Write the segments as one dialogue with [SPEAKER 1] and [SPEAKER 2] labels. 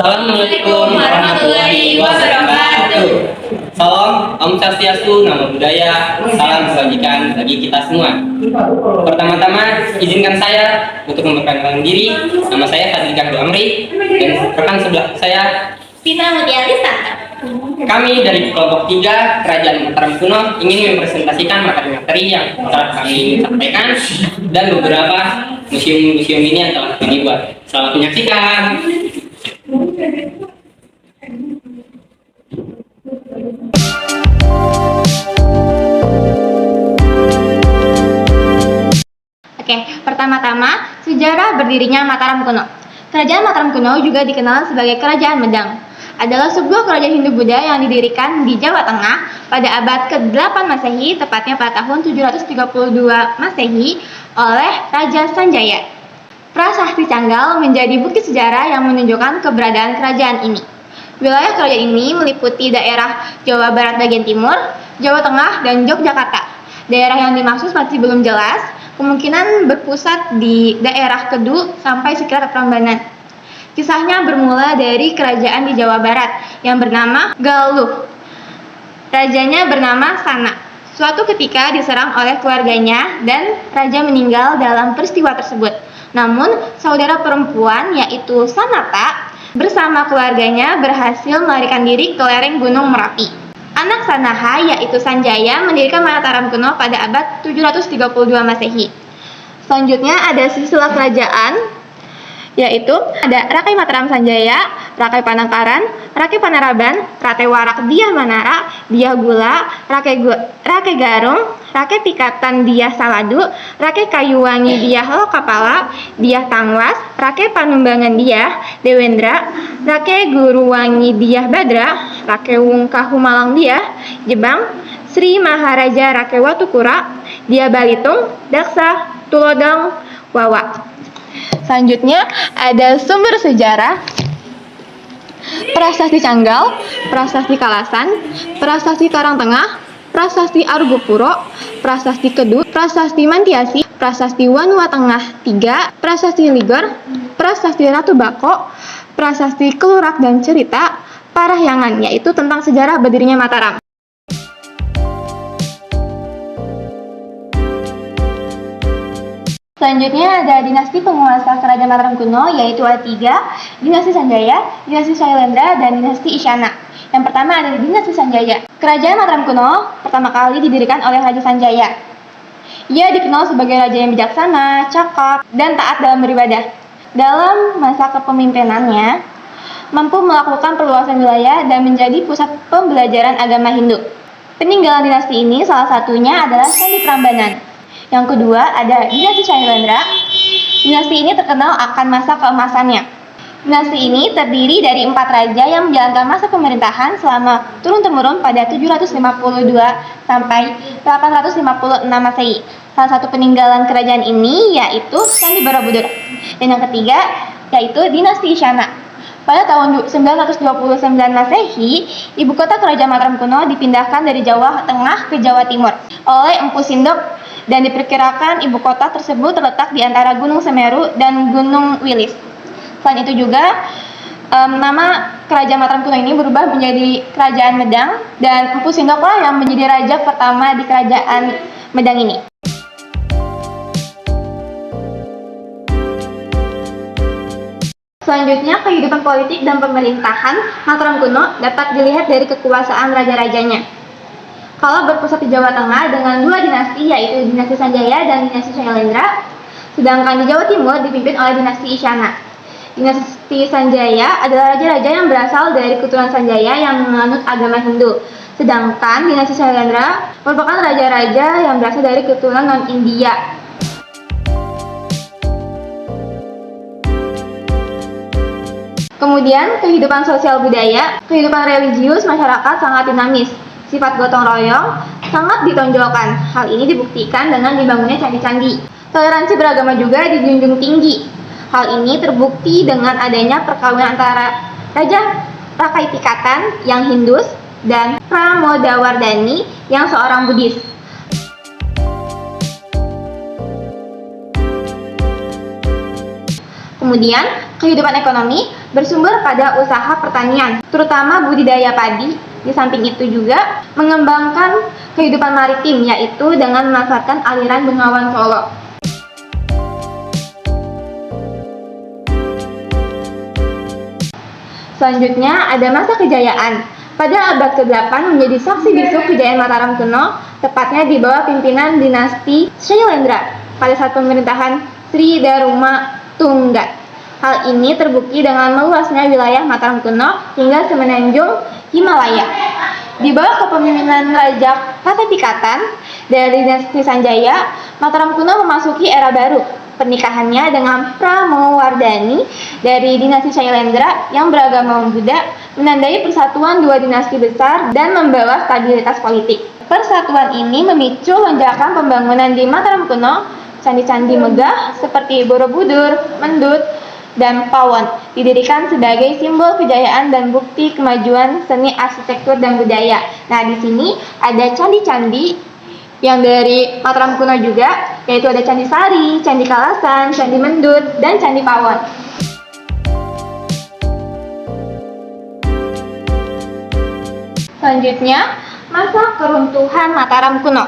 [SPEAKER 1] Assalamualaikum warahmatullahi wabarakatuh. Salam, Om Swastiastu, Namo Buddhaya, salam kebajikan bagi kita semua. Pertama-tama, izinkan saya untuk memperkenalkan diri. Nama saya Fadli Kahdu Amri dan rekan sebelah saya
[SPEAKER 2] Pina Mutiarista.
[SPEAKER 1] Kami dari kelompok 3 Kerajaan Mataram Kuno ingin mempresentasikan materi-materi yang telah kami sampaikan dan beberapa museum-museum ini yang telah kami buat. Selamat menyaksikan.
[SPEAKER 2] Oke, pertama-tama sejarah berdirinya Mataram kuno. Kerajaan Mataram kuno juga dikenal sebagai Kerajaan Medang. Adalah sebuah kerajaan Hindu-Buddha yang didirikan di Jawa Tengah pada abad ke-8 Masehi, tepatnya pada tahun 732 Masehi oleh Raja Sanjaya. Prasasti Canggal menjadi bukti sejarah yang menunjukkan keberadaan kerajaan ini. Wilayah kerajaan ini meliputi daerah Jawa Barat bagian timur, Jawa Tengah, dan Yogyakarta. Daerah yang dimaksud masih belum jelas, kemungkinan berpusat di daerah Kedu sampai sekitar Prambanan. Kisahnya bermula dari kerajaan di Jawa Barat yang bernama Galuh. Rajanya bernama Sana. Suatu ketika diserang oleh keluarganya dan raja meninggal dalam peristiwa tersebut. Namun, saudara perempuan yaitu Sanata bersama keluarganya berhasil melarikan diri ke lereng Gunung Merapi. Anak Sanaha yaitu Sanjaya mendirikan Mataram kuno pada abad 732 Masehi. Selanjutnya ada silsilah kerajaan yaitu ada Rakai Mataram Sanjaya, Rakai Panangkaran, Rakai Panaraban, Rakai Warak Diah Manara, Diah Gula, Rakai Garung, Rakai Pikatan Diah Saladu, Rakai Kayuwangi Diah Lokapala, Diah Tangwas, Rakai Panumbangan Diah Dewendra, Rakai Guruwangi Diah Badra, Rakai Wungkahu Malang Diah Jebang, Sri Maharaja Rakai Watukura, Diah Balitung, Daksa, Tulodang, Wawa. Selanjutnya ada sumber sejarah, Prasasti Canggal, Prasasti Kalasan, Prasasti Karangtengah, Prasasti Argopuro, Prasasti Kedu, Prasasti Mantiasi, Prasasti Wanua Tengah 3, Prasasti Ligor, Prasasti Ratu Bako, Prasasti Kelurak dan Cerita Parahyangan, yaitu tentang sejarah berdirinya Mataram. Selanjutnya ada dinasti penguasa kerajaan Mataram kuno yaitu ada 3, dinasti Sanjaya, dinasti Shailendra, dan dinasti Isyana. Yang pertama ada dinasti Sanjaya. Kerajaan Mataram kuno pertama kali didirikan oleh Raja Sanjaya. Ia dikenal sebagai raja yang bijaksana, cakap, dan taat dalam beribadah. Dalam masa kepemimpinannya, mampu melakukan perluasan wilayah dan menjadi pusat pembelajaran agama Hindu. Peninggalan dinasti ini salah satunya adalah Candi Prambanan. Yang kedua ada dinasti Shailendra. Dinasti ini terkenal akan masa keemasannya. Dinasti ini terdiri dari 4 raja yang menjalankan masa pemerintahan selama turun-temurun pada 752 sampai 856 Masehi. Salah satu peninggalan kerajaan ini yaitu Candi Borobudur. Dan yang ketiga yaitu dinasti Isyana. Pada tahun 929 Masehi, ibu kota kerajaan Mataram kuno dipindahkan dari Jawa Tengah ke Jawa Timur oleh Empu Sindok. Dan diperkirakan ibu kota tersebut terletak di antara Gunung Semeru dan Gunung Wilis. Selain itu juga, nama kerajaan Mataram kuno ini berubah menjadi Kerajaan Medang, dan Empu Sindoklah yang menjadi raja pertama di Kerajaan Medang ini. Selanjutnya, kehidupan politik dan pemerintahan Mataram kuno dapat dilihat dari kekuasaan raja-rajanya. Kalau berpusat di Jawa Tengah dengan 2 dinasti yaitu dinasti Sanjaya dan dinasti Shailendra, sedangkan di Jawa Timur dipimpin oleh dinasti Isyana. Dinasti Sanjaya adalah raja-raja yang berasal dari keturunan Sanjaya yang menganut agama Hindu, sedangkan dinasti Shailendra merupakan raja-raja yang berasal dari keturunan non-India. Kemudian, kehidupan sosial budaya, kehidupan religius masyarakat sangat dinamis. Sifat gotong royong sangat ditonjolkan. Hal ini dibuktikan dengan dibangunnya candi-candi. Toleransi beragama juga dijunjung tinggi. Hal ini terbukti dengan adanya perkawinan antara Raja Rakai Pikatan yang Hindus dan Pramodawardhani yang seorang Buddhis. Kemudian, kehidupan ekonomi bersumber pada usaha pertanian, terutama budidaya padi. Di samping itu juga mengembangkan kehidupan maritim, yaitu dengan memanfaatkan aliran Bengawan Solo. Selanjutnya ada masa kejayaan. Pada abad ke-8 menjadi saksi bisu kejayaan Mataram kuno, tepatnya di bawah pimpinan dinasti Syailendra pada saat pemerintahan Sri Daruma Tunggat. Hal ini terbukti dengan meluasnya wilayah Mataram kuno hingga semenanjung Himalaya. Di bawah kepemimpinan Raja Katipikatan dari dinasti Sanjaya, Mataram kuno memasuki era baru. Pernikahannya dengan Pramowardhani dari dinasti Syailendra yang beragama Buddha menandai persatuan dua dinasti besar dan membawa stabilitas politik. Persatuan ini memicu lonjakan pembangunan di Mataram kuno. Candi-candi megah seperti Borobudur, Mendut, dan Pawon didirikan sebagai simbol kejayaan dan bukti kemajuan seni arsitektur dan budaya. Nah, di sini ada candi-candi yang dari Mataram kuno juga, yaitu ada Candi Sari, Candi Kalasan, Candi Mendut, dan Candi Pawon. Selanjutnya, masa keruntuhan Mataram kuno.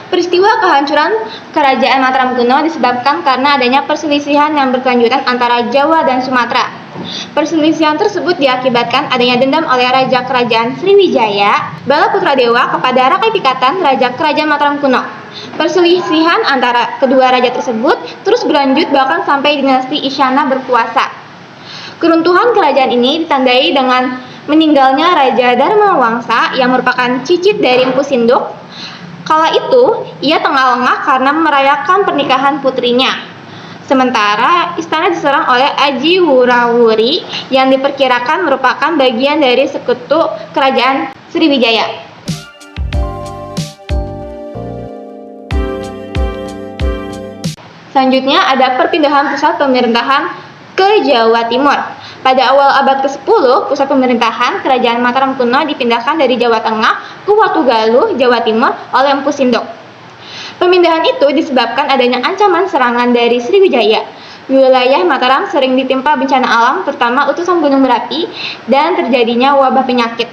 [SPEAKER 2] Peristiwa kehancuran kerajaan Mataram kuno disebabkan karena adanya perselisihan yang berkelanjutan antara Jawa dan Sumatera. Perselisihan tersebut diakibatkan adanya dendam oleh Raja Kerajaan Sriwijaya, Balaputradewa kepada Rakai Pikatan, Raja Kerajaan Mataram kuno. Perselisihan antara kedua raja tersebut terus berlanjut bahkan sampai dinasti Isyana berkuasa. Keruntuhan kerajaan ini ditandai dengan meninggalnya Raja Dharma Wangsa yang merupakan cicit dari Empu Sinduk. Kala itu, ia tengah lengah karena merayakan pernikahan putrinya. Sementara istana diserang oleh Aji Wurawuri yang diperkirakan merupakan bagian dari sekutu kerajaan Sriwijaya. Selanjutnya ada perpindahan pusat pemerintahan ke Jawa Timur. Pada awal abad ke-10, pusat pemerintahan kerajaan Mataram kuno dipindahkan dari Jawa Tengah ke Watugaluh, Jawa Timur oleh Empu Sindok. Pemindahan itu disebabkan adanya ancaman serangan dari Sriwijaya. Wilayah Mataram sering ditimpa bencana alam, terutama letusan gunung berapi dan terjadinya wabah penyakit.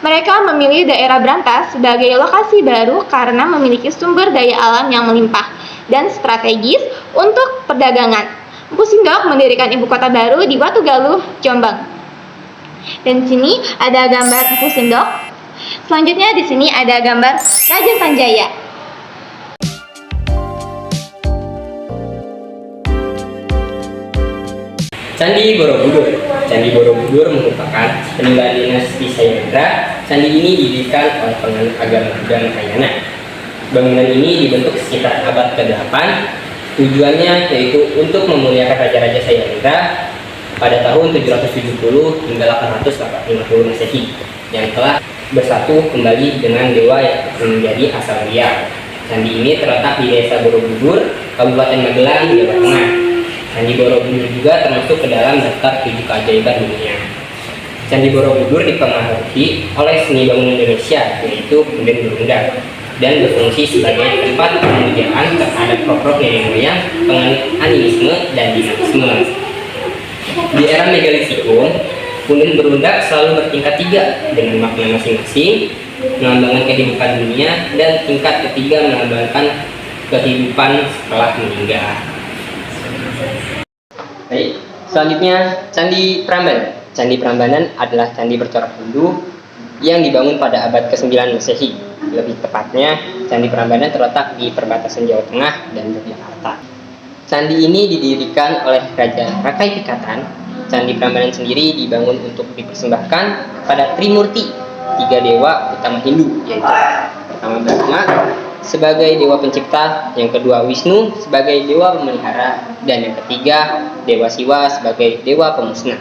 [SPEAKER 2] Mereka memilih daerah Brantas sebagai lokasi baru karena memiliki sumber daya alam yang melimpah dan strategis untuk perdagangan. Empu Sindok mendirikan ibu kota baru di Watugaluh, Jombang. Dan di sini ada gambar Empu Sindok. Selanjutnya di sini ada gambar Raja Sanjaya.
[SPEAKER 1] Candi Borobudur. Candi Borobudur merupakan peninggalan dinasti Syailendra. Candi ini didirikan oleh penganut agama Buddha Mahayana. Bangunan ini dibentuk sekitar abad ke-8. Tujuannya yaitu untuk memuliakan raja-raja Syailendra pada tahun 770 hingga 850 Masehi yang telah bersatu kembali dengan dewa yang menjadi asal dia. Candi ini terletak di Desa Borobudur, Kabupaten Magelang, Jawa Tengah. Candi Borobudur juga termasuk ke dalam daftar 7 keajaiban dunia. Candi Borobudur dipengaruhi oleh seni bangunan Indonesia, yaitu punden berundang, dan berfungsi sebagai tempat pemujaan terhadap prok-prok nenek moyang, penganut animisme dan dinamisme. Di era megalitikum, punden berundak selalu bertingkat 3 dengan makna masing-masing, melambangkan kehidupan dunia, dan tingkat ketiga melambangkan kehidupan setelah meninggal. Baik, selanjutnya Candi Prambanan. Candi Prambanan adalah candi bercorak Hindu yang dibangun pada abad ke-9 Masehi. Lebih tepatnya, Candi Prambanan terletak di perbatasan Jawa Tengah dan Yogyakarta. Candi ini didirikan oleh Raja Rakai Pikatan. Candi Prambanan sendiri dibangun untuk dipersembahkan pada Trimurti, 3 dewa utama Hindu, yaitu pertama Brahma sebagai dewa pencipta, yang kedua Wisnu sebagai dewa pemelihara, dan yang ketiga Dewa Siwa sebagai dewa pemusnah.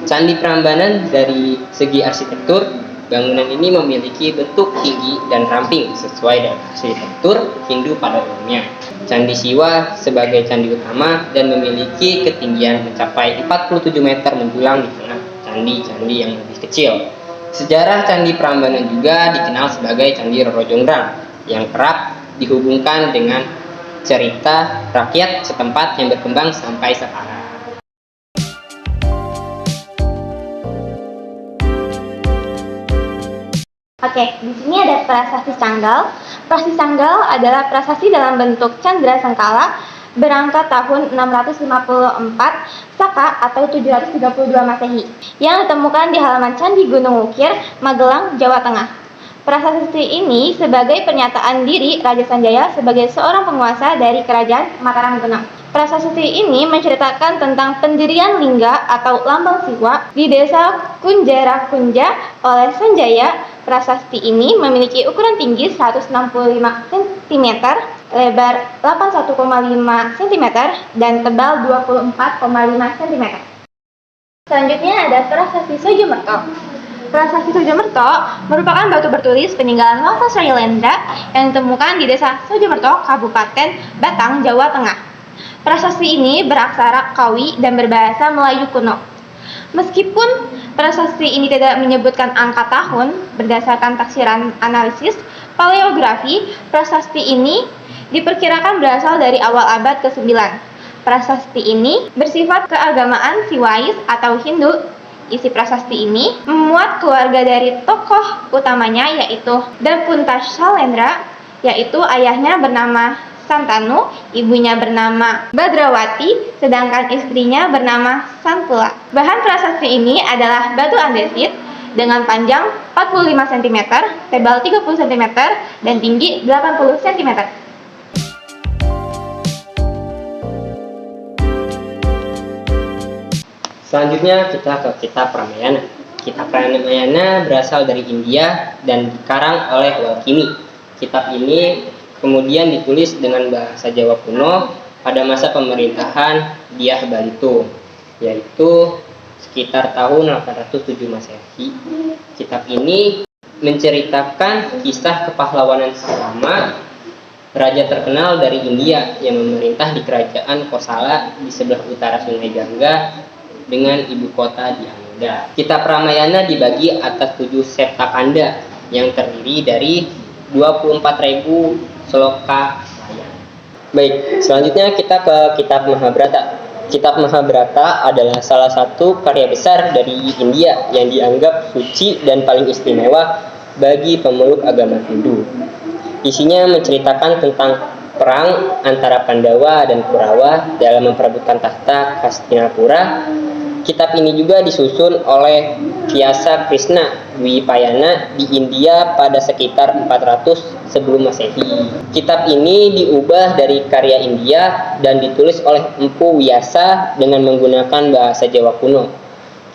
[SPEAKER 1] Candi Prambanan dari segi arsitektur, bangunan ini memiliki bentuk tinggi dan ramping sesuai dengan arsitektur Hindu pada umumnya. Candi Siwa sebagai candi utama dan memiliki ketinggian mencapai 47 meter menjulang di tengah candi-candi yang lebih kecil. Sejarah Candi Prambanan juga dikenal sebagai Candi Roro Jonggrang yang kerap dihubungkan dengan cerita rakyat setempat yang berkembang sampai sekarang.
[SPEAKER 2] Oke, di sini ada prasasti Canggal. Prasasti Canggal adalah prasasti dalam bentuk candra sengkala berangkat tahun 654 Saka atau 732 Masehi yang ditemukan di halaman Candi Gunung Wukir, Magelang, Jawa Tengah. Prasasti ini sebagai pernyataan diri Raja Sanjaya sebagai seorang penguasa dari kerajaan Mataram Kuno. Prasasti ini menceritakan tentang pendirian lingga atau lambang siwa di desa Kunjara Kunja oleh Sanjaya. Prasasti ini memiliki ukuran tinggi 165 cm, lebar 81,5 cm, dan tebal 24,5 cm. Selanjutnya ada prasasti Sojomerto. Prasasti Sojomerto merupakan batu bertulis peninggalan bangsa Syailendra yang ditemukan di desa Sojomerto, Kabupaten Batang, Jawa Tengah. Prasasti ini beraksara Kawi dan berbahasa Melayu kuno. Meskipun prasasti ini tidak menyebutkan angka tahun berdasarkan taksiran analisis paleografi, prasasti ini diperkirakan berasal dari awal abad ke-9. Prasasti ini bersifat keagamaan Siwais atau Hindu. Isi prasasti ini memuat keluarga dari tokoh utamanya yaitu Dapunta Syailendra, yaitu ayahnya bernama Santanu, ibunya bernama Badrawati, sedangkan istrinya bernama Santula. Bahan prasasti ini adalah batu andesit dengan panjang 45 cm, tebal 30 cm, dan tinggi 80 cm.
[SPEAKER 1] Selanjutnya kita ke kitab Ramayana. Kitab Ramayana berasal dari India dan dikarang oleh Walkimi. Kitab ini kemudian ditulis dengan bahasa Jawa kuno pada masa pemerintahan Dyah Bantu, yaitu sekitar tahun 807 Masehi. Kitab ini menceritakan kisah kepahlawanan Salama, raja terkenal dari India yang memerintah di kerajaan Kosala di sebelah utara Sungai Gangga dengan ibu kota di Anoda. Kitab Ramayana dibagi atas 7 septakanda yang terdiri dari 24.000 sloka layang. Baik, selanjutnya kita ke kitab Mahabharata. Kitab Mahabharata adalah salah satu karya besar dari India yang dianggap suci dan paling istimewa bagi pemeluk agama Hindu. Isinya menceritakan tentang perang antara Pandawa dan Kurawa dalam memperebutkan tahta Hastinapura. Kitab ini juga disusun oleh Vyasa Krishna Dwipayana di India pada sekitar 400 sebelum Masehi. Kitab ini diubah dari karya India dan ditulis oleh Empu Vyasa dengan menggunakan bahasa Jawa kuno.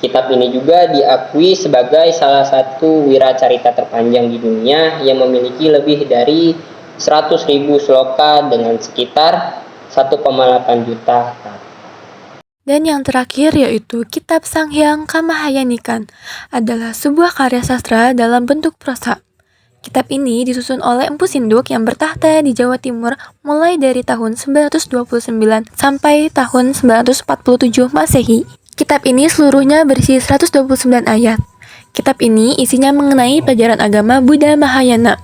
[SPEAKER 1] Kitab ini juga diakui sebagai salah satu wiracarita terpanjang di dunia yang memiliki lebih dari 100.000 sloka dengan sekitar 1,8 juta kata.
[SPEAKER 3] Dan yang terakhir yaitu Kitab Sanghyang Kamahayanikan adalah sebuah karya sastra dalam bentuk prosa. Kitab ini disusun oleh Empu Sinduk yang bertahta di Jawa Timur mulai dari tahun 929 sampai tahun 947 Masehi. Kitab ini seluruhnya berisi 129 ayat. Kitab ini isinya mengenai pelajaran agama Buddha Mahayana.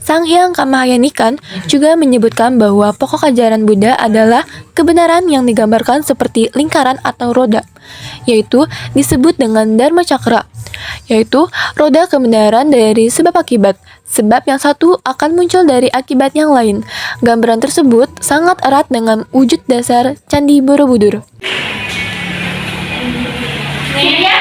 [SPEAKER 3] Sanghyang Kamahayanikan juga menyebutkan bahwa pokok ajaran Buddha adalah kebenaran yang digambarkan seperti lingkaran atau roda, yaitu disebut dengan Dharma Cakra, yaitu roda kebenaran dari sebab akibat. Sebab yang satu akan muncul dari akibat yang lain. Gambaran tersebut sangat erat dengan wujud dasar Candi Borobudur.
[SPEAKER 2] Sekian